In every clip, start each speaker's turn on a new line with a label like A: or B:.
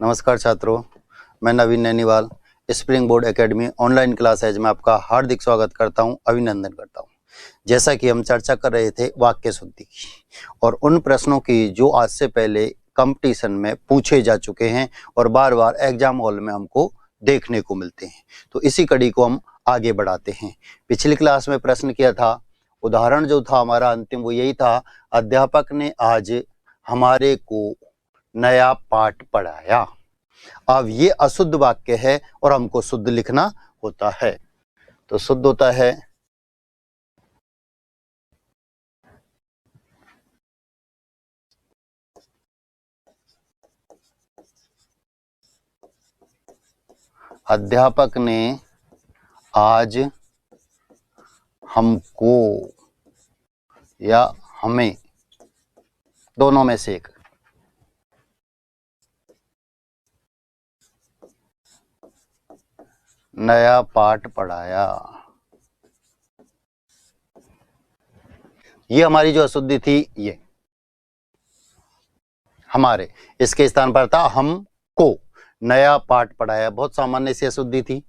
A: नमस्कार छात्रों, मैं Naveen Nainiwal spring board academy online classes में आपका हार्दिक स्वागत करता हूं, अभिनंदन करता हूं। जैसा कि हम चर्चा कर रहे थे वाक्य शुद्धि की और उन प्रश्नों की जो आज से पहले कंपटीशन में पूछे जा चुके हैं और बार बार एग्जाम हॉल में हमको देखने को मिलते हैं, तो इसी कड़ी को हम आगे बढ़ाते हैं। पिछली क्लास में प्रश्न किया था, उदाहरण जो था हमारा अंतिम वो यही था, अध्यापक ने आज हमारे को नया पाठ पढ़ाया। अब ये अशुद्ध वाक्य है और हमको शुद्ध लिखना होता है, तो शुद्ध होता है अध्यापक ने आज हमको या हमें, दोनों में से एक, नया पाठ पढ़ाया। ये हमारी जो अशुद्धि थी, ये हमारे इसके स्थान पर था हमको नया पाठ पढ़ाया। बहुत सामान्य सी अशुद्धि थी,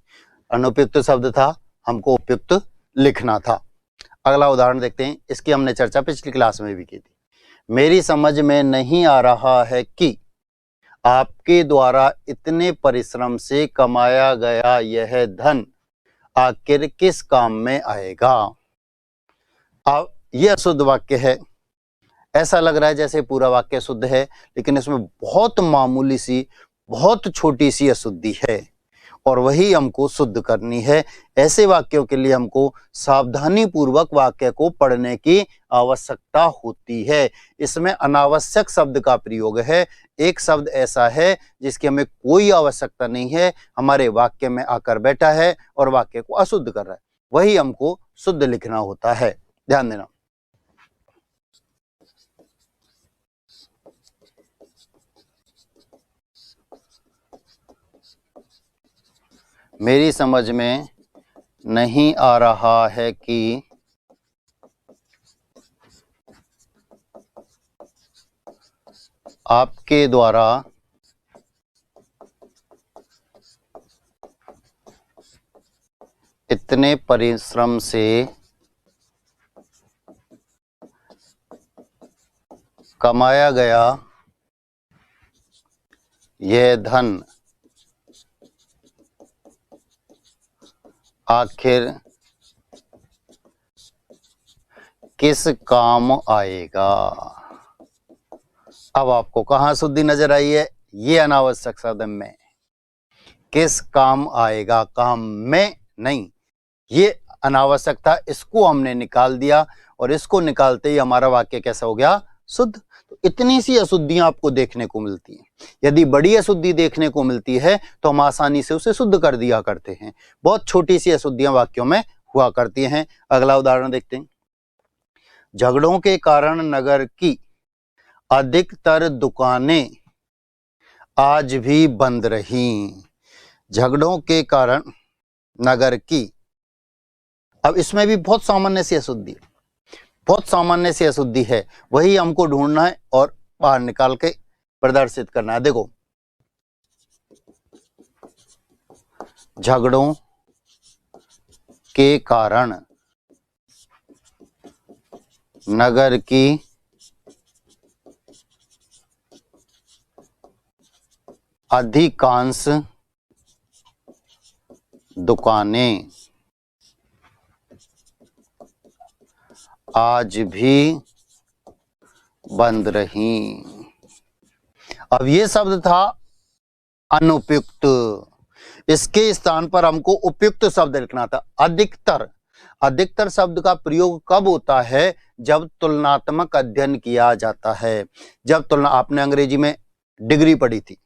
A: अनुपयुक्त शब्द था, हमको उपयुक्त लिखना था। अगला उदाहरण देखते हैं, इसकी हमने चर्चा पिछली क्लास में भी की थी। मेरी समझ में नहीं आ रहा है कि आपके द्वारा इतने परिश्रम से कमाया गया यह धन आखिर किस काम में आएगा। अब यह अशुद्ध वाक्य है, ऐसा लग रहा है जैसे पूरा वाक्य शुद्ध है, लेकिन इसमें बहुत मामूली सी, बहुत छोटी सी अशुद्धि है और वही हमको शुद्ध करनी है। ऐसे वाक्यों के लिए हमको सावधानी पूर्वक वाक्य को पढ़ने की आवश्यकता होती है। इसमें अनावश्यक शब्द का प्रयोग है। एक शब्द ऐसा है जिसकी हमें कोई आवश्यकता नहीं है, हमारे वाक्य में आकर बैठा है और वाक्य को अशुद्ध कर रहा है, वही हमको शुद्ध लिखना होता है। ध्यान देना। मेरी समझ में नहीं आ रहा है कि आपके द्वारा इतने परिश्रम से कमाया गया यह धन आखिर किस काम आएगा। अब आपको कहाँ शुद्धि नजर आई है? ये अनावश्यक शब्द में, किस काम आएगा, काम में नहीं, ये अनावश्यक था, इसको हमने निकाल दिया और इसको निकालते ही हमारा वाक्य कैसा हो गया? शुद्ध। तो इतनी सी अशुद्धियां आपको देखने को मिलती हैं। यदि बड़ी अशुद्धि देखने को मिलती है तो हम आसानी से उसे शुद्ध कर दिया करते हैं। बहुत छोटी सी अशुद्धियां वाक्यों में हुआ करती हैं। अगला उदाहरण देखते हैं। झगड़ों के कारण नगर की अधिकतर दुकानें आज भी बंद रहीं। झगड़ों के कारण नगर की, अब इसमें भी बहुत सामान्य सी अशुद्धि, बहुत सामान्य सी अशुद्धि है, वही हमको ढूंढना है और बाहर निकाल के प्रदर्शित करना है। देखो, झगड़ों के कारण नगर की अधिकांश दुकानें आज भी बंद रहीं। अब ये शब्द था अनुपयुक्त, इसके स्थान पर हमको उपयुक्त शब्द लिखना था, अधिकतर। अधिकतर शब्द का प्रयोग कब होता है? जब तुलनात्मक अध्ययन किया जाता है। जब तुलना, आपने अंग्रेजी में डिग्री पढ़ी थी,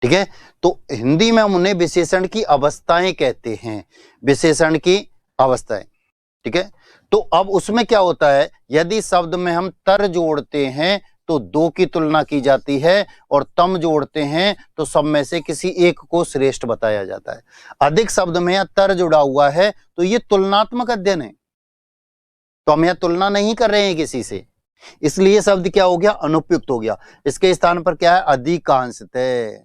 A: ठीक है, तो हिंदी में हम उन्हें विशेषण की अवस्थाएं कहते हैं, विशेषण की अवस्थाएं, ठीक है। तो अब उसमें क्या होता है, यदि शब्द में हम तर जोड़ते हैं तो दो की तुलना की जाती है और तम जोड़ते हैं तो सब में से किसी एक को श्रेष्ठ बताया जाता है। अधिक शब्द में या तर जुड़ा हुआ है तो ये तुलनात्मक अध्ययन है, तो हम यह तुलना नहीं कर रहे हैं किसी से, इसलिए शब्द क्या हो गया? अनुपयुक्त हो गया। इसके स्थान पर क्या है? अधिकांशतः।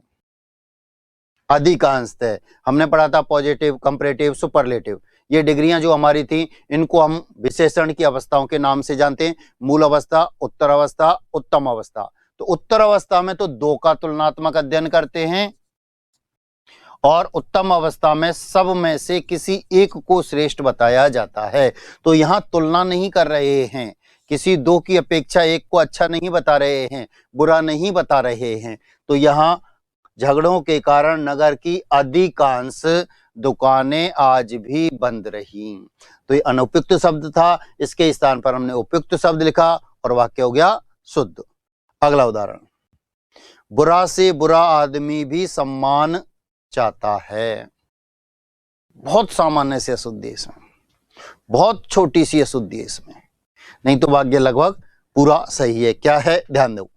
A: अधिकांशतः। हमने पढ़ा था पॉजिटिव, कंपैरेटिव, सुपरलेटिव। ये डिग्रियां जो हमारी थी, इनको हम विशेषण की अवस्थाओं के नाम से जानते हैं। मूल अवस्था, उत्तर अवस्था, उत्तम अवस्था। तो उत्तर अवस्था में तो 2 का तुलनात्मक अध्ययन करते हैं और उत्तम अवस्था में सब में से किसी एक को श्रेष्ठ बताया जाता है। तो यहाँ तुलना नहीं कर रहे हैं, किसी 2 की अपेक्षा एक को अच्छा नहीं बता रहे हैं, बुरा नहीं बता रहे हैं। तो यहाँ झगड़ों के कारण नगर की अधिकांश दुकानें आज भी बंद रही। तो ये अनुपयुक्त शब्द था, इसके स्थान पर हमने उपयुक्त शब्द लिखा और वाक्य हो गया शुद्ध। अगला उदाहरण, बुरा से बुरा आदमी भी सम्मान चाहता है। बहुत सामान्य सी अशुद्धि इसमें, बहुत छोटी सी अशुद्धि इसमें, नहीं तो वाक्य लगभग पूरा सही है। क्या है, ध्यान दो।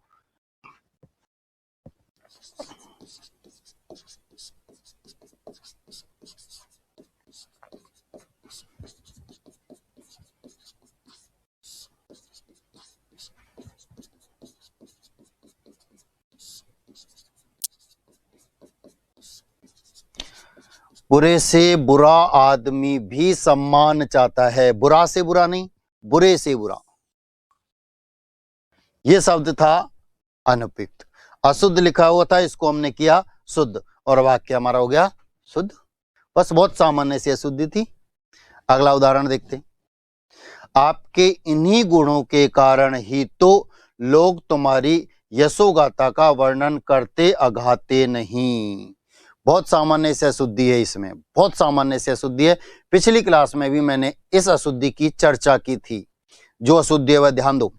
A: बुरे से बुरा आदमी भी सम्मान चाहता है। बुरा से बुरा नहीं, बुरे से बुरा। यह शब्द था अनुपयुक्त, अशुद्ध लिखा हुआ था, इसको हमने किया शुद्ध और वाक्य हमारा हो गया शुद्ध। बस बहुत सामान्य सी अशुद्धि थी। अगला उदाहरण देखते हैं। आपके इन्हीं गुणों के कारण ही तो लोग तुम्हारी यशोगाथा का वर्णन करते अघाते नहीं। बहुत सामान्य से अशुद्धि है इसमें, बहुत सामान्य से अशुद्धि है। पिछली क्लास में भी मैंने इस अशुद्धि की चर्चा की थी। जो अशुद्धि है वह ध्यान दो।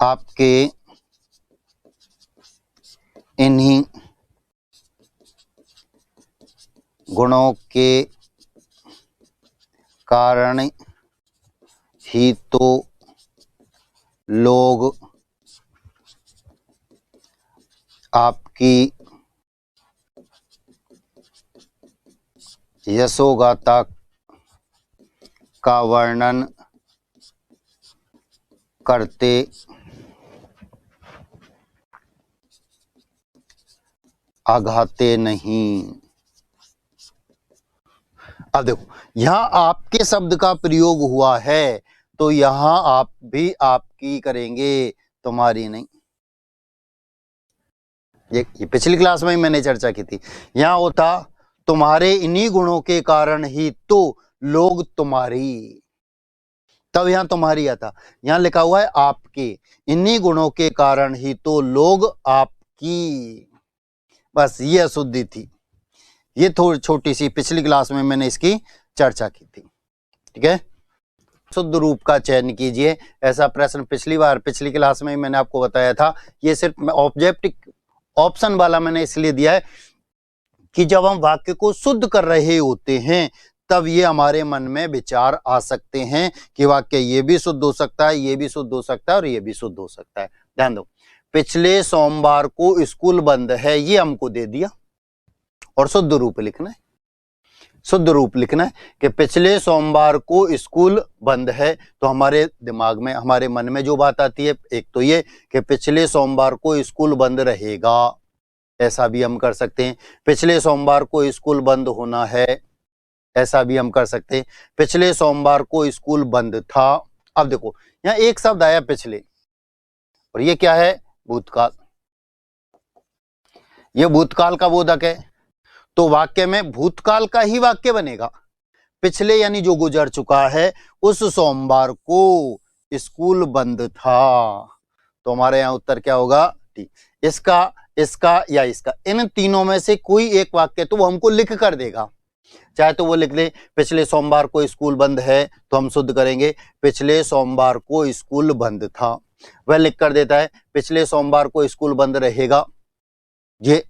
A: आपके इन्हीं गुणों के कारण ही तो लोग आपकी यशोगाथा का वर्णन करते आघाते नहीं। अब देखो, यहां आपके शब्द का प्रयोग हुआ है, तो यहां आप भी आपकी करेंगे, तुम्हारी नहीं। ये पिछली क्लास में ही मैंने चर्चा की थी। यहां होता तुम्हारे इन्हीं गुणों के कारण ही तो लोग तुम्हारी, तब यहां तुम्हारी आता। यहां लिखा हुआ है आपके इन्हीं गुणों के कारण ही तो लोग आपकी। बस ये अशुद्धि थी। ये थोड़ी छोटी सी, पिछली क्लास में मैंने इसकी चर्चा की थी। ठीक है, शुद्ध रूप का चयन कीजिए। ऐसा प्रश्न पिछली क्लास में मैंने आपको बताया था। ये सिर्फ ऑब्जेक्टिव ऑप्शन वाला मैंने इसलिए दिया है कि जब हम वाक्य को शुद्ध कर रहे होते हैं तब ये हमारे मन में विचार आ सकते हैं कि वाक्य ये भी शुद्ध हो सकता है, ये भी शुद्ध हो सकता है और ये भी शुद्ध हो सकता है। ध्यान दो, पिछले सोमवार को स्कूल बंद है, ये हमको दे दिया और शुद्ध रूप लिखना है। शुद्ध रूप लिखना है कि पिछले सोमवार को स्कूल बंद है। तो हमारे दिमाग में, हमारे मन में जो बात आती है, एक तो ये कि पिछले सोमवार को स्कूल बंद रहेगा, ऐसा भी हम कर सकते हैं। पिछले सोमवार को स्कूल बंद होना है, ऐसा भी हम कर सकते हैं। पिछले सोमवार को स्कूल बंद था। अब देखो, यहाँ एक शब्द आया पिछले, और ये क्या है, भूतकाल। ये भूतकाल का बोधक है, तो वाक्य में भूतकाल का ही वाक्य बनेगा। पिछले यानी जो गुजर चुका है, उस सोमवार को स्कूल बंद था। तो हमारे यहाँ उत्तर क्या होगा, टी। इसका, इसका या इसका, इन तीनों में से कोई एक वाक्य तो वो हमको लिख कर देगा। चाहे तो वो लिख ले पिछले सोमवार को स्कूल बंद है, तो हम शुद्ध करेंगे पिछले सोमवार को स्कूल बंद था। वह लिख कर देता है पिछले सोमवार को स्कूल बंद रहेगा। ये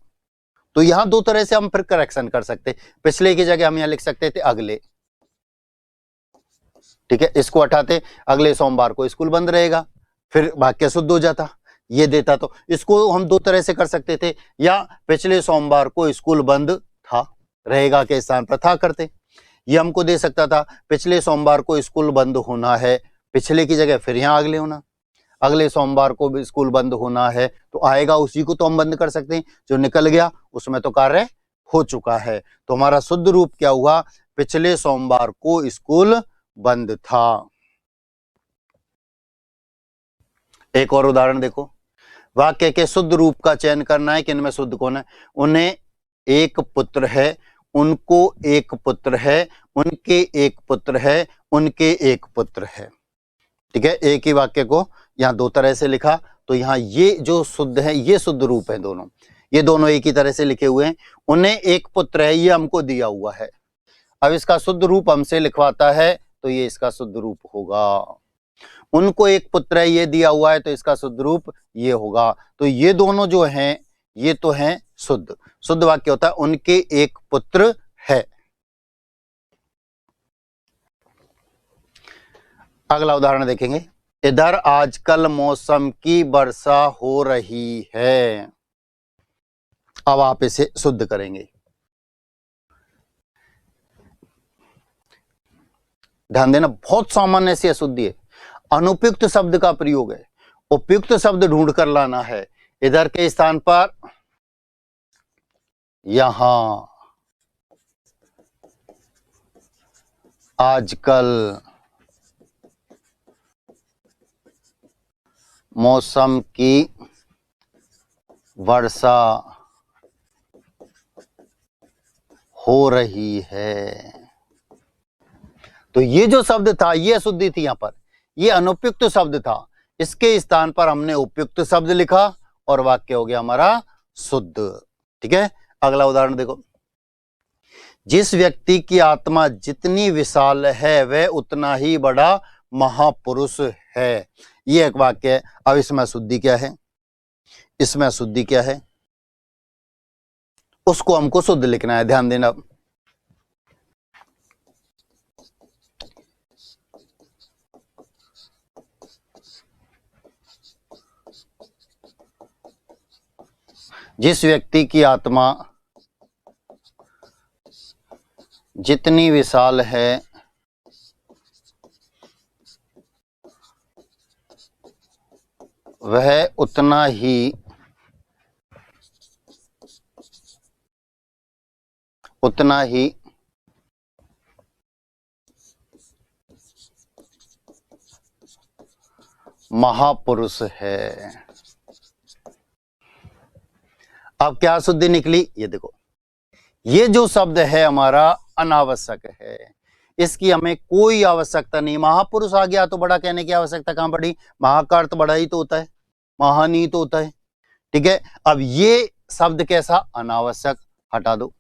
A: तो यहां 2 तरह से हम फिर करेक्शन कर सकते। पिछले की जगह हम यहां लिख सकते थे अगले। ठीक है, इसको हटाते, अगले सोमवार को स्कूल बंद रहेगा, फिर वाक्य शुद्ध हो जाता। ये देता, तो इसको हम 2 तरह से कर सकते थे। या पिछले सोमवार को स्कूल बंद था, रहेगा के स्थान पर था करते। ये हमको दे सकता था पिछले सोमवार को स्कूल बंद होना है, पिछले की जगह फिर यहां अगले होना। अगले सोमवार को भी स्कूल बंद होना है, तो आएगा उसी को तो हम बंद कर सकते हैं, जो निकल गया उसमें तो कार्य हो चुका है। तो हमारा शुद्ध रूप क्या हुआ, पिछले सोमवार को स्कूल बंद था। एक और उदाहरण देखो, वाक्य के शुद्ध रूप का चयन करना है कि इनमें शुद्ध कौन है। उन्हें एक पुत्र है, उनको एक पुत्र है, उनके एक पुत्र है, उनके एक पुत्र है। ठीक है, एक ही वाक्य को यहाँ दो तरह से लिखा, तो यहाँ ये जो शुद्ध है ये शुद्ध रूप है, दोनों ये दोनों एक ही तरह से लिखे हुए हैं। उन्हें एक पुत्र है, ये हमको दिया हुआ है। अब इसका शुद्ध रूप हमसे लिखवाता है तो ये इसका शुद्ध रूप होगा। उनको एक पुत्र है, ये दिया हुआ है, तो इसका शुद्ध रूप ये होगा। तो ये दोनों जो हैं ये तो हैं शुद्ध। शुद्ध वाक्य होता है उनके एक पुत्र है। अगला उदाहरण देखेंगे, इधर आजकल मौसम की वर्षा हो रही है। अब आप इसे शुद्ध करेंगे। ध्यान देना, बहुत सामान्य सी अशुद्धि है, अनुपयुक्त शब्द का प्रयोग है, उपयुक्त शब्द ढूंढ कर लाना है। इधर के स्थान पर यहां, आजकल, मौसम की वर्षा हो रही है। तो ये जो शब्द था ये अशुद्धि थी, यहां पर ये अनुपयुक्त शब्द था, इसके स्थान पर हमने उपयुक्त शब्द लिखा और वाक्य हो गया हमारा शुद्ध। ठीक है, अगला उदाहरण देखो, जिस व्यक्ति की आत्मा जितनी विशाल है वह उतना ही बड़ा महापुरुष है। ये एक वाक्य है। अब इसमें अशुद्धि क्या है, इसमें अशुद्धि क्या है, उसको हमको शुद्ध लिखना है। ध्यान देना, जिस व्यक्ति की आत्मा जितनी विशाल है वह उतना ही महापुरुष है। अब क्या शुद्धि निकली, ये देखो, ये जो शब्द है हमारा अनावश्यक है, इसकी हमें कोई आवश्यकता नहीं। महापुरुष आ गया तो बड़ा कहने की आवश्यकता कहां पड़ी, महा का अर्थ बड़ा ही तो होता है, महान ही तो होता है। ठीक है, अब ये शब्द कैसा, अनावश्यक, हटा दो।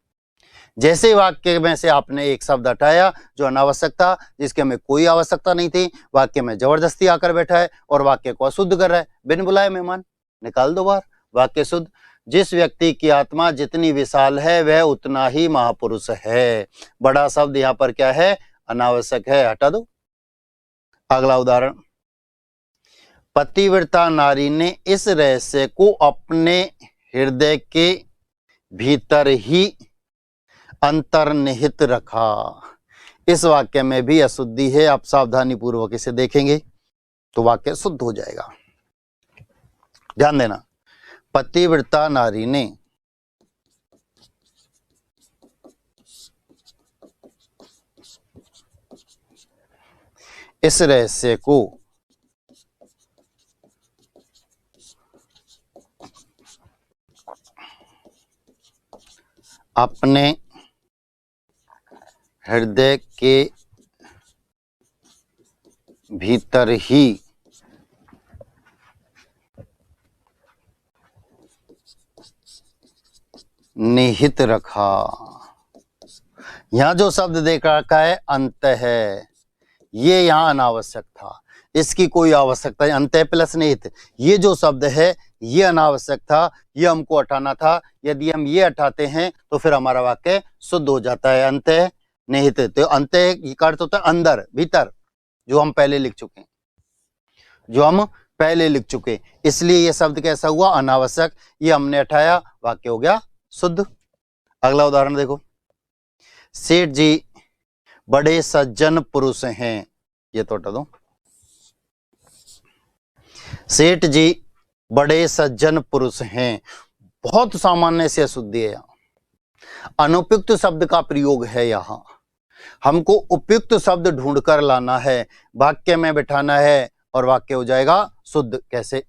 A: जैसे वाक्य में से आपने एक शब्द हटाया जो अनावश्यक था, जिसके हमें कोई आवश्यकता नहीं थी, वाक्य में जबरदस्ती आकर बैठा है और वाक्य को अशुद्ध कर रहा है, बिन बुलाए मेहमान, निकाल दो बाहर, वाक्य शुद्ध। जिस व्यक्ति की आत्मा जितनी विशाल है वह उतना ही महापुरुष है। बड़ा शब्द यहाँ पर क्या है, अनावश्यक है, हटा दो। अगला उदाहरण, पतिव्रता नारी ने इस रहस्य को अपने हृदय के भीतर ही अंतर्निहित रखा। इस वाक्य में भी अशुद्धि है। आप सावधानी पूर्वक इसे देखेंगे तो वाक्य शुद्ध हो जाएगा। ध्यान देना, पतिव्रता नारी ने इस रहस्य को अपने हृदय के भीतर ही निहित रखा। यहां जो शब्द देख रखा है अंत है, ये यहां अनावश्यक था, इसकी कोई आवश्यकता नहीं। अंत प्लस निहित, ये जो शब्द है ये अनावश्यक था, ये हमको हटाना था। यदि हम ये हटाते हैं तो फिर हमारा वाक्य शुद्ध हो जाता है। अंत निहित, तो अंत का अर्थ होता है अंदर, भीतर, जो हम पहले लिख चुके, इसलिए ये शब्द कैसा हुआ, अनावश्यक, ये हमने हटाया, वाक्य हो गया शुद्ध। अगला उदाहरण देखो, सेठ जी बड़े सज्जन पुरुष हैं, ये तो हटा दो। सेठ जी बड़े सज्जन पुरुष हैं, बहुत सामान्य से अशुद्धि है यहाँ। अनुपयुक्त शब्द का प्रयोग है यहाँ, हमको उपयुक्त शब्द ढूंढकर लाना है, वाक्य में बिठाना है और वाक्य हो जाएगा शुद्ध। कैसे?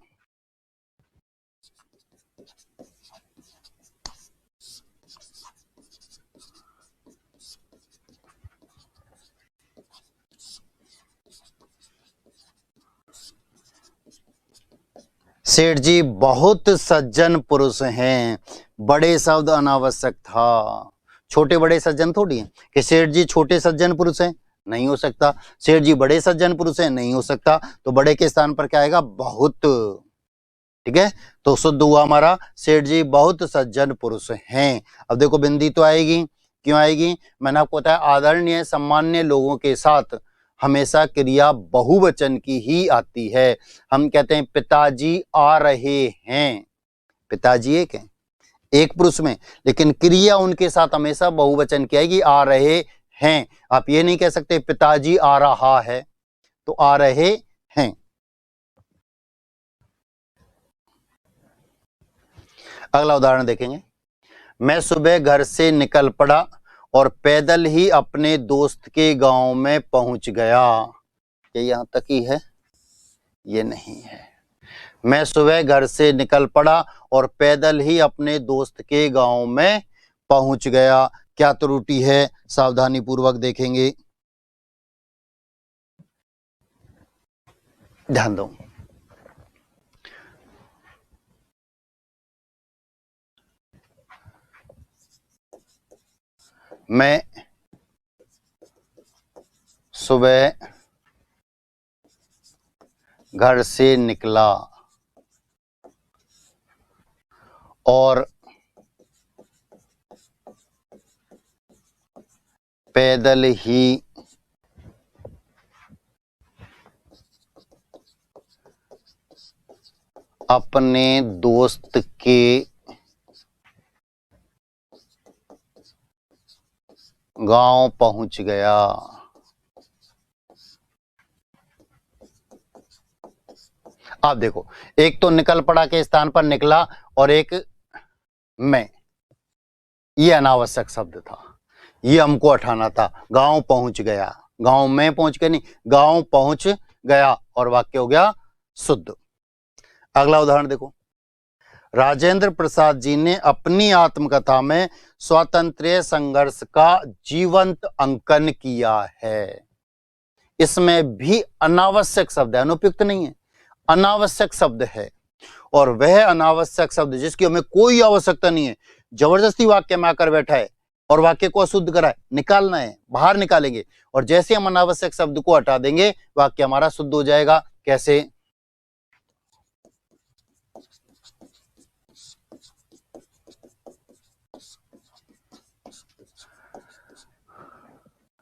A: सेठ जी बहुत सज्जन पुरुष हैं, बड़े शब्द अनावश्यक था। छोटे बड़े सज्जन थोड़ी हैं कि सेठ जी छोटे सज्जन पुरुष हैं, नहीं हो सकता। सेठ जी बड़े सज्जन पुरुष हैं, नहीं हो सकता। तो बड़े के स्थान पर क्या आएगा? बहुत। ठीक है, तो शुद्ध हुआ हमारा सेठ जी बहुत सज्जन पुरुष हैं। अब देखो बिंदी तो आएगी, क्यों आएगी? मैंने आपको बताया आदरणीय सम्मान्य लोगों के साथ हमेशा क्रिया बहुवचन की ही आती है। हम कहते हैं पिताजी आ रहे हैं, पिताजी एक है, एक पुरुष में, लेकिन क्रिया उनके साथ हमेशा बहुवचन की आएगी, आ रहे हैं। आप ये नहीं कह सकते पिताजी आ रहा है, तो आ रहे हैं। अगला उदाहरण देखेंगे। मैं सुबह घर से निकल पड़ा और पैदल ही अपने दोस्त के गांव में पहुंच गया। ये यहां तक ही है, ये नहीं है। मैं सुबह घर से निकल पड़ा और पैदल ही अपने दोस्त के गांव में पहुंच गया। क्या त्रुटि है? सावधानी पूर्वक देखेंगे, ध्यान दो। मैं सुबह घर से निकला और पैदल ही अपने दोस्त के गांव पहुंच गया। आप देखो, एक तो निकल पड़ा के स्थान पर निकला और एक मैं, ये अनावश्यक शब्द था, ये हमको हटाना था। गांव पहुंच गया, गांव में पहुंच के नहीं, गांव पहुंच गया और वाक्य हो गया शुद्ध। अगला उदाहरण देखो। राजेंद्र प्रसाद जी ने अपनी आत्मकथा में स्वातंत्र्य संघर्ष का जीवंत अंकन किया है। इसमें भी अनावश्यक शब्द है, अनुपयुक्त नहीं है, अनावश्यक शब्द है। और वह अनावश्यक शब्द जिसकी हमें कोई आवश्यकता नहीं है, जबरदस्ती वाक्य में आकर बैठा है और वाक्य को अशुद्ध करा है, निकालना है, बाहर निकालेंगे और जैसे हम अनावश्यक शब्द को हटा देंगे वाक्य हमारा शुद्ध हो जाएगा। कैसे?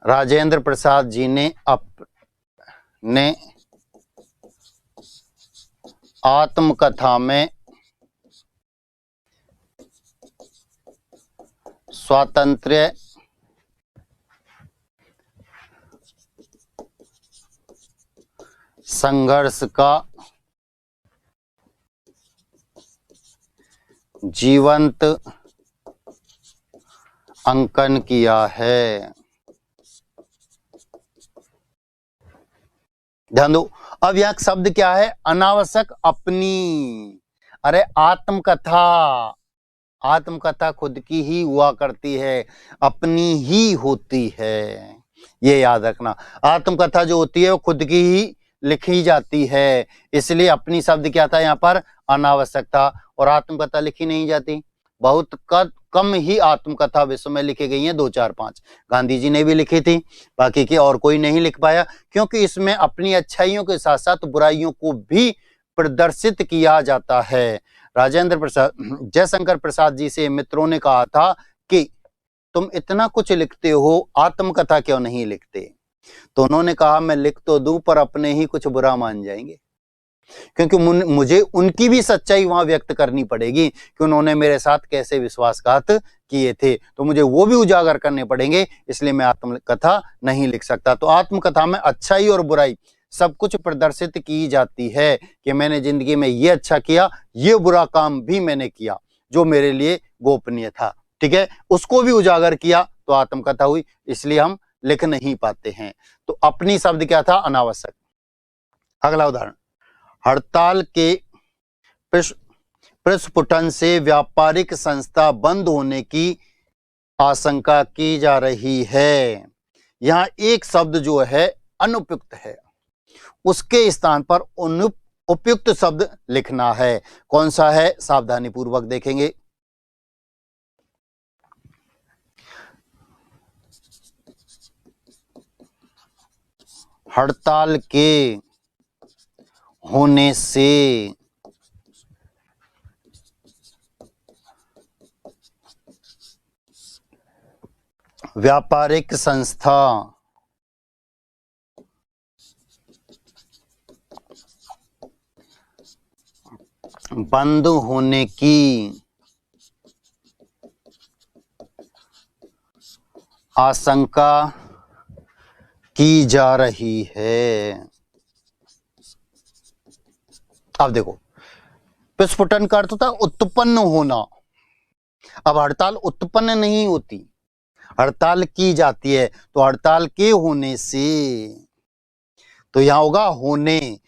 A: राजेंद्र प्रसाद जी ने अपने आत्मकथा में स्वातंत्र्य संघर्ष का जीवंत अंकन किया है। ध्यान दो, अब यह शब्द क्या है? अनावश्यक अपनी। अरे आत्मकथा, आत्मकथा खुद की ही हुआ करती है, अपनी ही होती है, ये याद रखना। आत्मकथा जो होती है वो खुद की ही लिखी जाती है, इसलिए अपनी शब्द क्या था यहाँ पर? अनावश्यक था। और आत्मकथा लिखी नहीं जाती, बहुत कम ही आत्मकथा विश्व में लिखी गई हैं, 2 4 5। गांधी जी ने भी लिखी थी, बाकी की और कोई नहीं लिख पाया, क्योंकि इसमें अपनी अच्छाइयों के साथ साथ बुराइयों को भी प्रदर्शित किया जाता है। राजेंद्र प्रसाद, जयशंकर प्रसाद जी से मित्रों ने कहा था कि तुम इतना कुछ लिखते हो, आत्मकथा क्यों नहीं लिखते? तो उन्होंने कहा मैं लिख तो दूं पर अपने ही कुछ बुरा मान जाएंगे, क्योंकि मुझे उनकी भी सच्चाई वहां व्यक्त करनी पड़ेगी कि उन्होंने मेरे साथ कैसे विश्वासघात किए थे, तो मुझे वो भी उजागर करने पड़ेंगे, इसलिए मैं आत्मकथा नहीं लिख सकता। तो आत्मकथा में अच्छाई और बुराई सब कुछ प्रदर्शित की जाती है कि मैंने जिंदगी में ये अच्छा किया, ये बुरा काम भी मैंने किया जो मेरे लिए गोपनीय था, ठीक है, उसको भी उजागर किया तो आत्मकथा हुई। इसलिए हम लिख नहीं पाते हैं। तो अपनी शब्द क्या था? अनावश्यक। अगला उदाहरण, हड़ताल के प्रस्फुटन से व्यापारिक संस्था बंद होने की आशंका की जा रही है। यहां एक शब्द जो है अनुपयुक्त है, उसके स्थान पर उपयुक्त शब्द लिखना है। कौन सा है? सावधानी पूर्वक देखेंगे। हड़ताल के होने से व्यापारिक संस्था बंद होने की आशंका की जा रही है। अब देखो, प्रस्फुटन का अर्थ होता है उत्पन्न होना। अब हड़ताल उत्पन्न नहीं होती, हड़ताल की जाती है। तो हड़ताल के होने से, तो यहां होगा होने।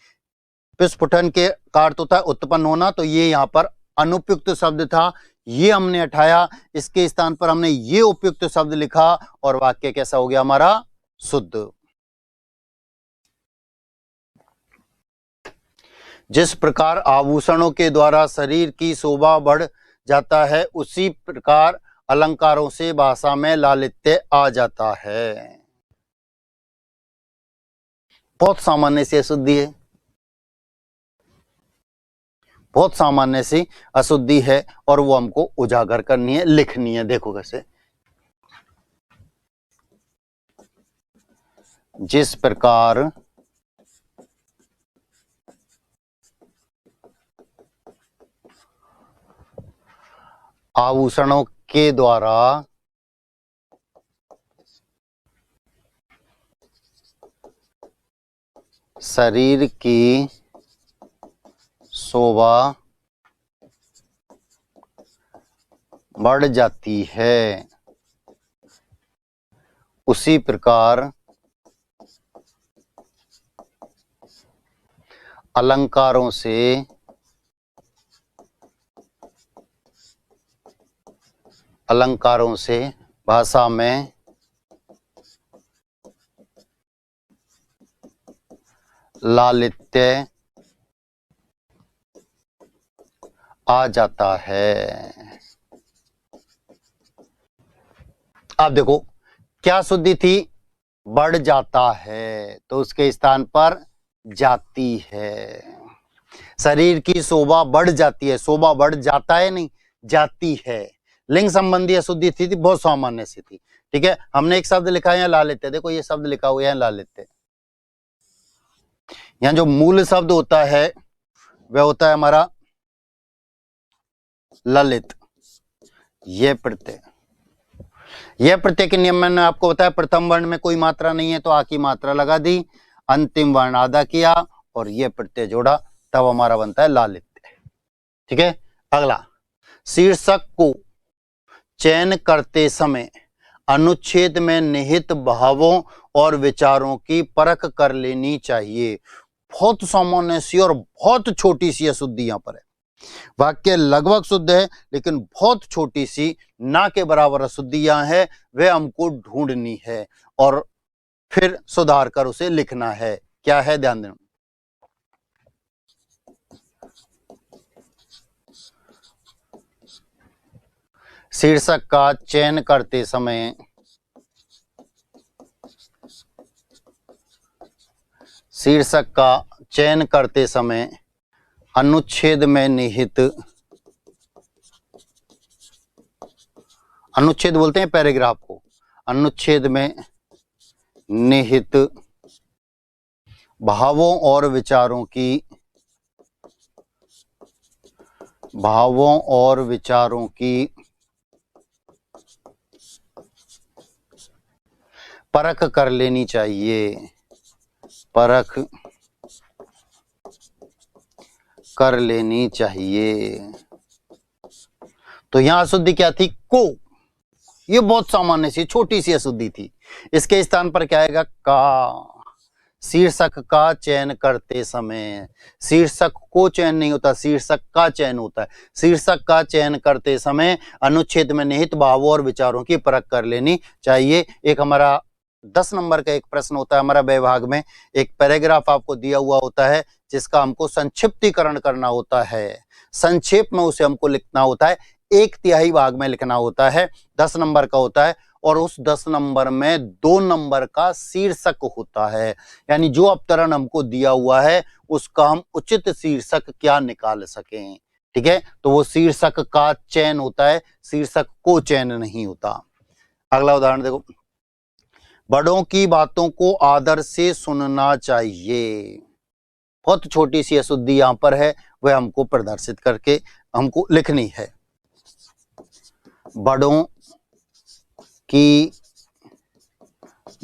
A: प्रस्फुटन के का अर्थ होता है उत्पन्न होना, तो ये यहां पर अनुपयुक्त शब्द था, ये हमने हटाया, इसके स्थान पर हमने ये उपयुक्त शब्द लिखा और वाक्य कैसा हो गया हमारा? शुद्ध। जिस प्रकार आभूषणों के द्वारा शरीर की शोभा बढ़ जाता है, उसी प्रकार अलंकारों से भाषा में लालित्य आ जाता है। बहुत सामान्य सी अशुद्धि है, बहुत सामान्य सी अशुद्धि है और वो हमको उजागर करनी है, लिखनी है। देखो कैसे, जिस प्रकार आभूषणों के द्वारा शरीर की शोभा बढ़ जाती है, उसी प्रकार अलंकारों से भाषा में लालित्य आ जाता है। अब देखो, क्या शुद्धि थी? बढ़ जाता है, तो उसके स्थान पर जाती है। शरीर की शोभा बढ़ जाती है, शोभा बढ़ जाता है नहीं, जाती है। लिंग संबंधी अशुद्धि थी, बहुत सामान्य सी थी, ठीक है। हमने एक शब्द लिखा है लालित्य, देखो ये शब्द लिखा हुआ है लालित्य। यहाँ जो मूल शब्द होता है वह होता है हमारा ललित। यह प्रत्यय, यह प्रत्यय के नियम मैंने आपको बताया, प्रथम वर्ण में कोई मात्रा नहीं है तो आ की मात्रा लगा दी, अंतिम वर्ण आधा किया और यह प्रत्यय जोड़ा, तब हमारा बनता है लालित्य, ठीक है। अगला, शीर्षक को चयन करते समय अनुच्छेद में निहित भावों और विचारों की परख कर लेनी चाहिए। बहुत सामान्य सी और बहुत छोटी सी अशुद्धि यहां पर है। वाक्य लगभग शुद्ध है लेकिन बहुत छोटी सी, ना के बराबर अशुद्धियां है, वह हमको ढूंढनी है और फिर सुधार कर उसे लिखना है। क्या है? ध्यान देना। शीर्षक का चयन करते समय अनुच्छेद में निहित, अनुच्छेद बोलते हैं पैराग्राफ को, अनुच्छेद में निहित भावों और विचारों की परख कर लेनी चाहिए, परख कर लेनी चाहिए। तो यहां अशुद्धि क्या थी? को। ये बहुत सामान्य सी छोटी सी अशुद्धि थी। इसके स्थान पर क्या आएगा? का। शीर्षक का चयन करते समय, शीर्षक को चयन नहीं होता, शीर्षक का चयन होता है। शीर्षक का चयन करते समय अनुच्छेद में निहित भावों और विचारों की परख कर लेनी चाहिए। एक हमारा 10 नंबर का एक प्रश्न होता है हमारा विभाग में, एक पैराग्राफ आपको दिया हुआ होता है जिसका हमको संक्षिप्तीकरण करना होता है, संक्षेप में उसे हमको लिखना होता है, 1/3 भाग में लिखना होता है, 10 नंबर का होता है, और उस 10 नंबर में 2 नंबर का शीर्षक होता है। यानी जो अवतरण हमको दिया हुआ है उसका हम उचित शीर्षक क्या निकाल सकें। ठीक है, तो वो शीर्षक का चयन होता है, शीर्षक को चयन नहीं होता। अगला उदाहरण देखो, बड़ों की बातों को आदर से सुनना चाहिए। बहुत छोटी सी अशुद्धि यहां पर है, वह हमको प्रदर्शित करके हमको लिखनी है। बड़ों की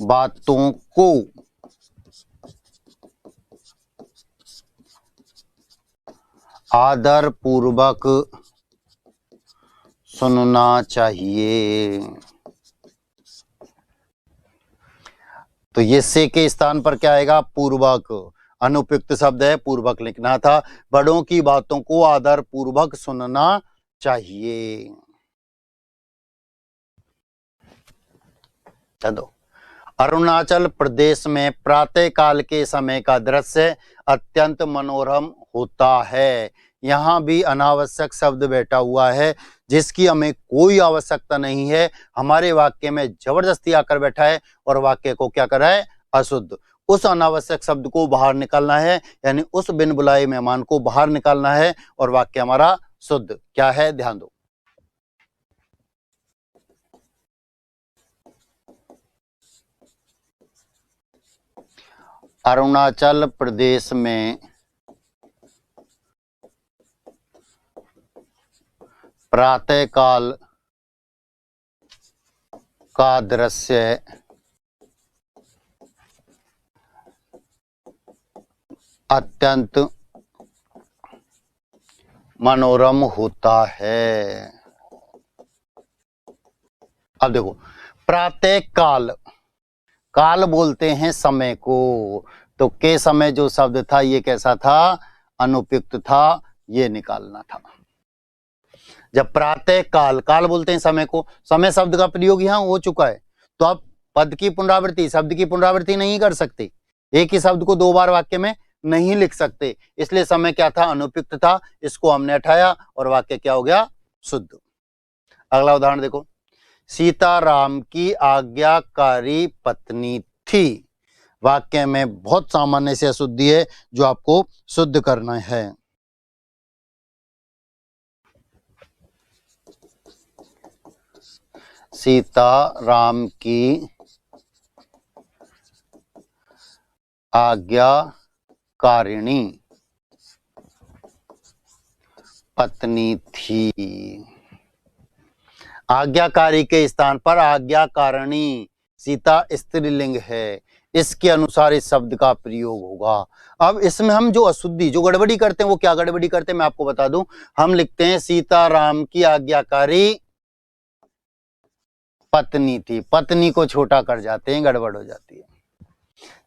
A: बातों को आदर पूर्वक सुनना चाहिए। तो ये से के स्थान पर क्या आएगा? पूर्वक। अनुपयुक्त शब्द है, पूर्वक लिखना था। बड़ों की बातों को आदर पूर्वक सुनना चाहिए। चलो, अरुणाचल प्रदेश में प्रातः काल के समय का दृश्य अत्यंत मनोरम होता है। यहाँ भी अनावश्यक शब्द बैठा हुआ है जिसकी हमें कोई आवश्यकता नहीं है। हमारे वाक्य में जबरदस्ती आकर बैठा है और वाक्य को क्या कर रहा है? अशुद्ध। उस अनावश्यक शब्द को बाहर निकालना है, यानी उस बिन बुलाए मेहमान को बाहर निकालना है और वाक्य हमारा शुद्ध क्या है? ध्यान दो। अरुणाचल प्रदेश में प्रातःकाल का दृश्य अत्यंत मनोरम होता है। अब देखो, प्रातःकाल, काल बोलते हैं समय को, तो के समय जो शब्द था ये कैसा था? अनुपयुक्त था, ये निकालना था। जब प्रातः काल, काल बोलते हैं समय को, समय शब्द का प्रयोग यहां हो चुका है, तो आप पद की पुनरावृत्ति, शब्द की पुनरावृत्ति नहीं कर सकते, एक ही शब्द को 2 बार वाक्य में नहीं लिख सकते, इसलिए समय क्या था? अनुपयुक्त था। इसको हमने हटाया और वाक्य क्या हो गया? शुद्ध। अगला उदाहरण देखो, सीताराम की आज्ञाकारी पत्नी थी। वाक्य में बहुत सामान्य से अशुद्धि है जो आपको शुद्ध करना है। सीताराम की आज्ञाकारिणी पत्नी थी। आज्ञाकारी के स्थान पर आज्ञाकारिणी, सीता स्त्रीलिंग है, इसके अनुसार इस शब्द का प्रयोग होगा। अब इसमें हम जो अशुद्धि, जो गड़बड़ी करते हैं, वो क्या गड़बड़ी करते हैं मैं आपको बता दूं। हम लिखते हैं सीताराम की आज्ञाकारी पत्नी थी, पत्नी को छोटा कर जाते हैं, गड़बड़ हो जाती है।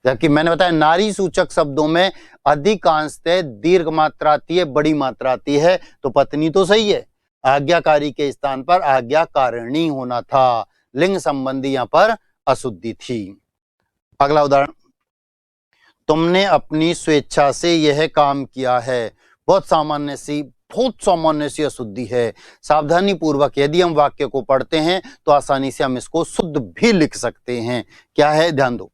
A: जबकि मैंने बताया नारी सूचक शब्दों में अधिकांशतः दीर्घ मात्रा आती है, बड़ी मात्रा आती है, तो पत्नी तो सही है, आज्ञाकारी के स्थान पर आज्ञाकारिणी होना था, लिंग संबंधी यहां पर अशुद्धि थी। अगला उदाहरण, तुमने अपनी स्वेच्छा से यह काम किया है। बहुत सामान्य सी अशुद्धि है। सावधानी पूर्वक यदि हम वाक्य को पढ़ते हैं तो आसानी से हम इसको शुद्ध भी लिख सकते हैं। क्या है? ध्यान दो।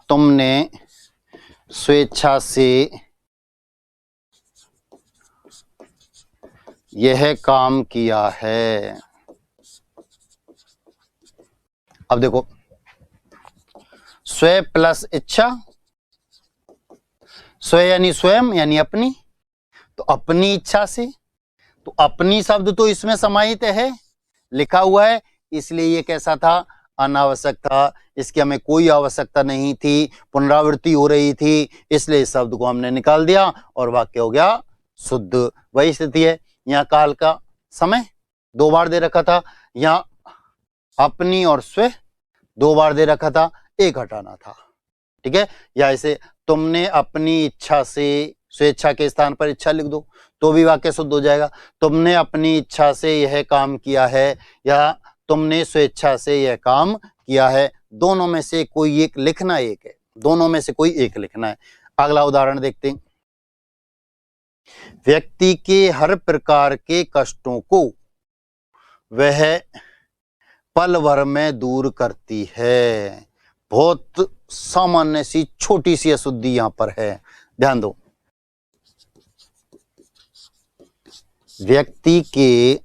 A: तुमने स्वेच्छा से यह काम किया है। अब देखो, स्व प्लस इच्छा, स्व यानी स्वयं यानी अपनी, तो अपनी इच्छा से, तो अपनी शब्द तो इसमें समाहित है, लिखा हुआ है, इसलिए ये कैसा था? अनावश्यक था, इसकी हमें कोई आवश्यकता नहीं थी, पुनरावृत्ति हो रही थी, इसलिए इस शब्द को हमने निकाल दिया और वाक्य हो गया शुद्ध। वही स्थिति है, यहाँ काल का समय 2 बार दे रखा था, यहाँ अपनी और स्व 2 बार दे रखा था, एक हटाना था। ठीक है, या ऐसे तुमने अपनी इच्छा से, स्वेच्छा के स्थान पर इच्छा लिख दो तो भी वाक्य शुद्ध हो जाएगा। तुमने अपनी इच्छा से यह काम किया है या तुमने स्वेच्छा से यह काम किया है, दोनों में से कोई एक लिखना, एक है, दोनों में से कोई एक लिखना है। अगला उदाहरण देखते हैं। व्यक्ति के हर प्रकार के कष्टों को वह पल भर में दूर करती है। बहुत सामान्य सी छोटी सी अशुद्धि यहां पर है, ध्यान दो। व्यक्ति के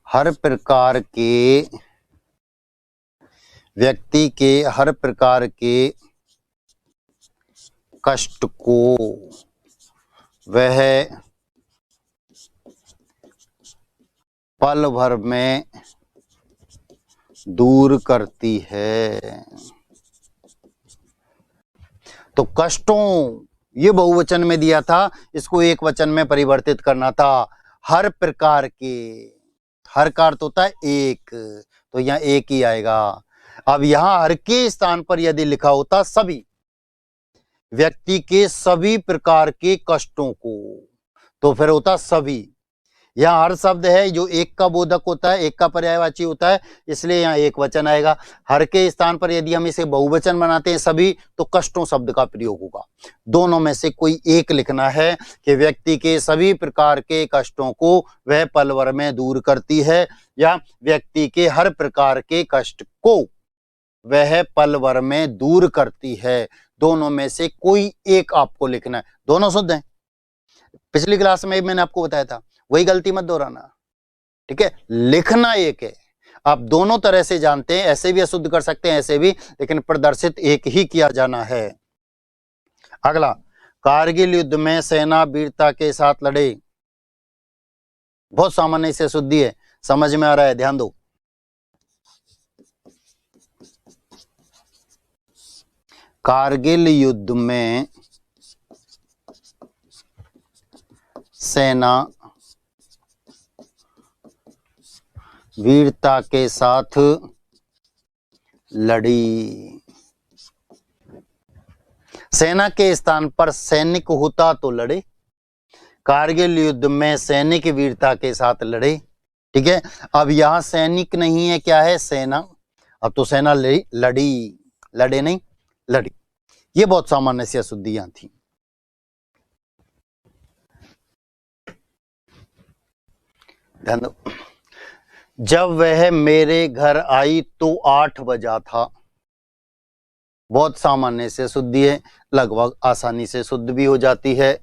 A: हर प्रकार के कष्ट को वह पल भर में दूर करती है। तो कष्टों ये बहुवचन में दिया था, इसको एक वचन में परिवर्तित करना था। हर प्रकार के, हर का अर्थ होता है एक, तो यहाँ एक ही आएगा। अब यहाँ हर के स्थान पर यदि लिखा होता सभी, व्यक्ति के सभी प्रकार के कष्टों को, तो फिर होता सभी। यहाँ हर शब्द है जो एक का बोधक होता है, एक का पर्यायवाची होता है, इसलिए यहाँ एक वचन आएगा। हर के स्थान पर यदि हम इसे बहुवचन बनाते हैं सभी, तो कष्टों शब्द का प्रयोग होगा। दोनों में से कोई एक लिखना है कि व्यक्ति के सभी प्रकार के कष्टों को वह पल भर में दूर करती है, या व्यक्ति के हर प्रकार के कष्ट को वह पल भर में दूर करती है। दोनों में से कोई एक आपको लिखना है, दोनों शुद्ध हैं। पिछली क्लास में मैंने आपको बताया था, वही गलती मत दोहराना। ठीक है, लिखना एक है, आप दोनों तरह से जानते हैं, ऐसे भी अशुद्ध कर सकते हैं, ऐसे भी, लेकिन प्रदर्शित एक ही किया जाना है। अगला, कारगिल युद्ध में सेना वीरता के साथ लड़े। बहुत सामान्य से अशुद्धि है, समझ में आ रहा है, ध्यान दो। कारगिल युद्ध में सेना वीरता के साथ लड़ी। सेना के स्थान पर सैनिक होता तो लड़े, कारगिल युद्ध में सैनिक वीरता के साथ लड़े। ठीक है, अब यहां सैनिक नहीं है, क्या है, सेना। अब तो सेना लड़ी, लड़े नहीं, लड़ी। ये बहुत सामान्य सी अशुद्धियां थी। ध्यान दो। जब वह मेरे घर आई तो 8 बजा था। बहुत सामान्य से शुद्धि है, लगभग आसानी से शुद्ध भी हो जाती है।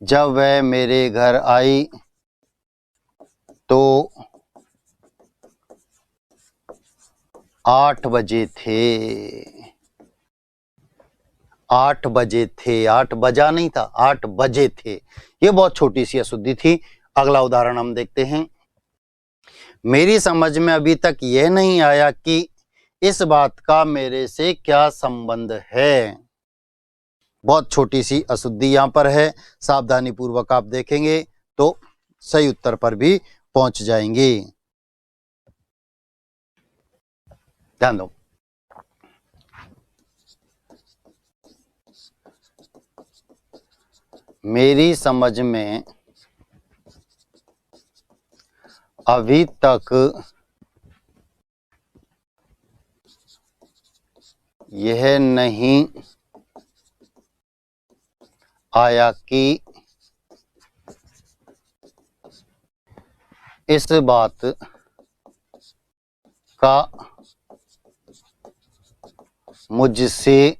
A: जब वह मेरे घर आई तो 8 बजे थे। 8 बजे थे, 8 बजा नहीं था, 8 बजे थे। ये बहुत छोटी सी अशुद्धि थी। अगला उदाहरण हम देखते हैं। मेरी समझ में अभी तक यह नहीं आया कि इस बात का मेरे से क्या संबंध है। बहुत छोटी सी अशुद्धि यहां पर है, सावधानी पूर्वक आप देखेंगे तो सही उत्तर पर भी पहुंच जाएंगे। ध्यान दो। मेरी समझ में अभी तक यह नहीं आया कि इस बात का मुझसे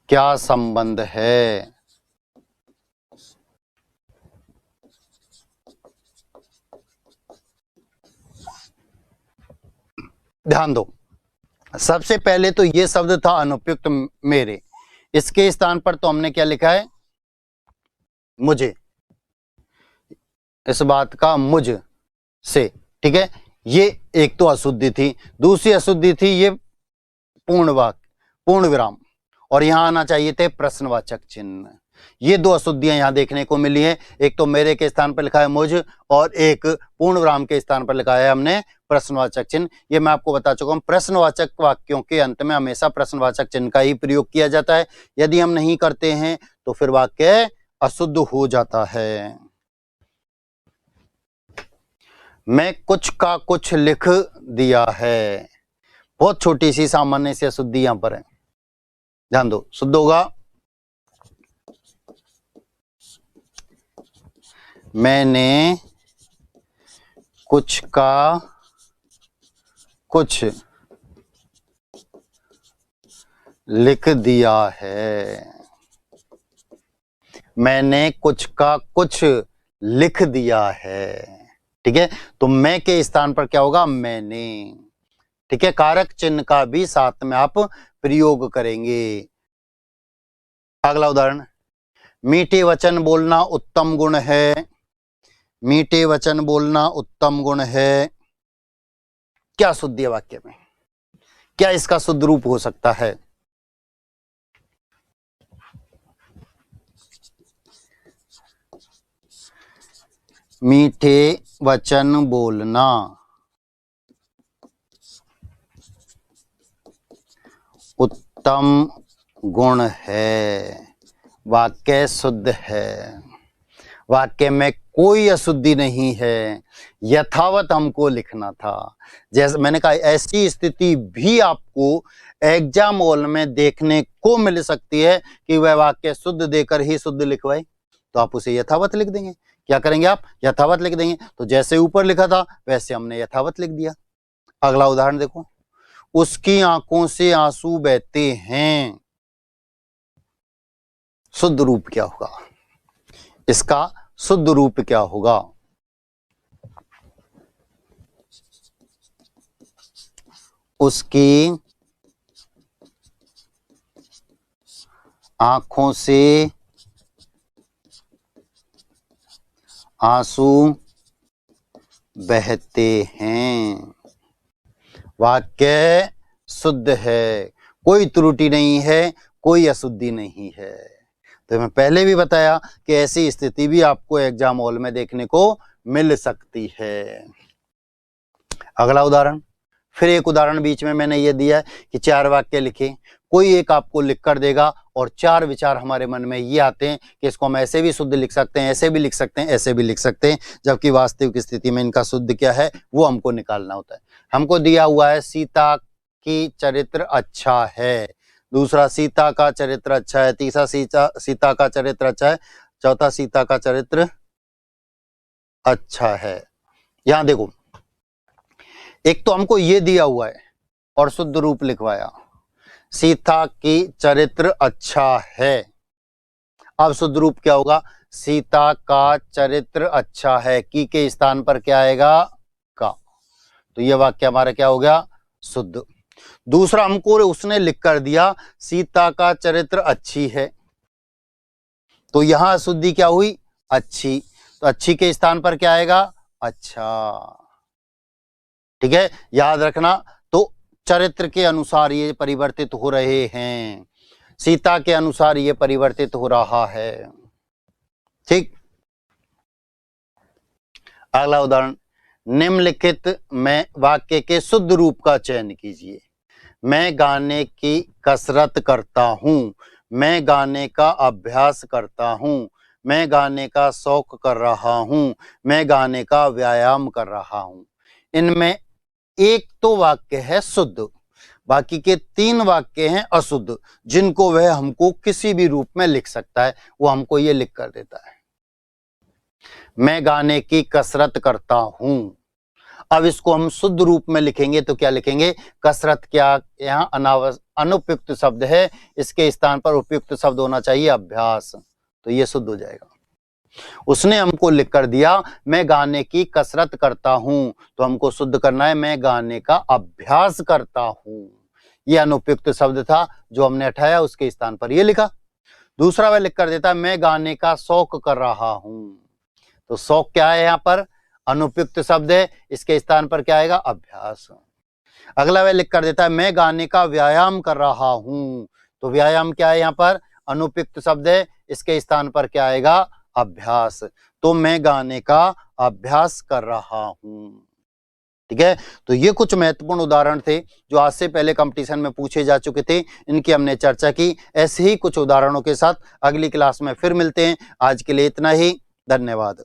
A: क्या संबंध है। ध्यान दो, सबसे पहले तो ये शब्द था अनुपयुक्त मेरे, इसके स्थान पर तो हमने क्या लिखा है, मुझे, इस बात का मुझ से, ठीक है। ये एक तो अशुद्धि थी, दूसरी अशुद्धि थी ये पूर्ण वाक्य, पूर्ण विराम, और यहां आना चाहिए थे प्रश्नवाचक चिन्ह। ये दो अशुद्धियां यहां देखने को मिली है, एक तो मेरे के स्थान पर लिखा है मुझ, और एक पूर्ण विराम के स्थान पर लिखा है हमने प्रश्नवाचक चिन्ह। ये मैं आपको बता चुका हूं, प्रश्नवाचक वाक्यों के अंत में हमेशा प्रश्नवाचक चिन्ह का ही प्रयोग किया जाता है। यदि हम नहीं करते हैं तो फिर वाक्य अशुद्ध हो जाता है। मैं कुछ का कुछ लिख दिया है, बहुत छोटी सी सामान्य सी अशुद्धि यहां पर है, ध्यान दो, शुद्ध होगा मैंने कुछ का कुछ लिख दिया है, मैंने कुछ का कुछ लिख दिया है, ठीक है। तो मैं के स्थान पर क्या होगा, मैंने, ठीक है। कारक चिन्ह का भी साथ में आप प्रयोग करेंगे। अगला उदाहरण, मीठे वचन बोलना उत्तम गुण है, मीठे वचन बोलना उत्तम गुण है। क्या शुद्ध है वाक्य में, क्या इसका शुद्ध रूप हो सकता है? मीठे वचन बोलना उत्तम गुण है, वाक्य शुद्ध है, वाक्य में कोई अशुद्धि नहीं है, यथावत हमको लिखना था। जैसे मैंने कहा, ऐसी स्थिति भी आपको एग्जाम हॉल में देखने को मिल सकती है कि वह वाक्य शुद्ध देकर ही शुद्ध लिखवाए, तो आप उसे यथावत लिख देंगे। क्या करेंगे आप, यथावत लिख देंगे। तो जैसे ऊपर लिखा था वैसे हमने यथावत लिख दिया। अगला उदाहरण देखो, उसकी आंखों से आंसू बहते हैं, शुद्ध रूप क्या होगा, इसका शुद्ध रूप क्या होगा? उसकी आंखों से आंसू बहते हैं, वाक्य शुद्ध है, कोई त्रुटि नहीं है, कोई अशुद्धि नहीं है। तो मैं पहले भी बताया कि ऐसी स्थिति भी आपको एग्जाम हॉल में देखने को मिल सकती है। अगला उदाहरण, फिर एक उदाहरण बीच में मैंने ये दिया है कि 4 वाक्य लिखे, कोई एक आपको लिख कर देगा और 4 विचार हमारे मन में ये आते हैं कि इसको हम ऐसे भी शुद्ध लिख सकते हैं, ऐसे भी लिख सकते हैं, ऐसे भी लिख सकते हैं, जबकि वास्तविक स्थिति में इनका शुद्ध क्या है वो हमको निकालना होता है। हमको दिया हुआ है सीता की चरित्र अच्छा है, दूसरा सीता का चरित्र अच्छा है, तीसरा सीता का चरित्र अच्छा है, चौथा सीता का चरित्र अच्छा है। यहां देखो, एक तो हमको ये दिया हुआ है और शुद्ध रूप लिखवाया, सीता की चरित्र अच्छा है। अब शुद्ध रूप क्या होगा, सीता का चरित्र अच्छा है, की के स्थान पर क्या आएगा, का। तो ये वाक्य हमारा क्या हो गया, शुद्ध। दूसरा हमको उसने लिख कर दिया सीता का चरित्र अच्छी है, तो यहां अशुद्धि क्या हुई, अच्छी, तो अच्छी के स्थान पर क्या आएगा, अच्छा, ठीक है। याद रखना, तो चरित्र के अनुसार ये परिवर्तित हो रहे हैं, सीता के अनुसार ये परिवर्तित हो रहा है, ठीक। अगला उदाहरण, निम्नलिखित में वाक्य के शुद्ध रूप का चयन कीजिए। मैं गाने की कसरत करता हूं, मैं गाने का अभ्यास करता हूं, मैं गाने का शौक कर रहा हूं, मैं गाने का व्यायाम कर रहा हूं। इनमें एक तो वाक्य है शुद्ध, बाकी के 3 वाक्य हैं अशुद्ध, जिनको वह हमको किसी भी रूप में लिख सकता है, वो हमको ये लिख कर देता है, मैं गाने की कसरत करता हूं। अब इसको हम शुद्ध रूप में लिखेंगे तो क्या लिखेंगे, कसरत क्या यहाँ अनुपयुक्त शब्द है, इसके स्थान पर उपयुक्त शब्द होना चाहिए अभ्यास, तो ये शुद्ध हो जाएगा। उसने हमको लिख कर दिया मैं गाने की कसरत करता हूं, तो हमको शुद्ध करना है मैं गाने का अभ्यास करता हूं, ये अनुपयुक्त शब्द था जो हमने हटाया, उसके स्थान पर ये लिखा। दूसरा वह लिख कर देता है मैं गाने का शौक कर रहा हूं। तो शौक क्या है, यहाँ पर अनुपयुक्त शब्द है, इसके स्थान पर क्या आएगा, अभ्यास। अगला वह लिख कर देता है मैं गाने का व्यायाम कर रहा हूं। तो व्यायाम क्या है, यहाँ पर अनुपयुक्त शब्द है, इसके स्थान पर क्या आएगा, अभ्यास। तो मैं गाने का अभ्यास कर रहा हूं। ठीक है, तो ये कुछ महत्वपूर्ण उदाहरण थे जो आज से पहले कंपटीशन में पूछे जा चुके थे, इनकी हमने चर्चा की। ऐसे ही कुछ उदाहरणों के साथ अगली क्लास में फिर मिलते हैं। आज के लिए इतना ही, धन्यवाद।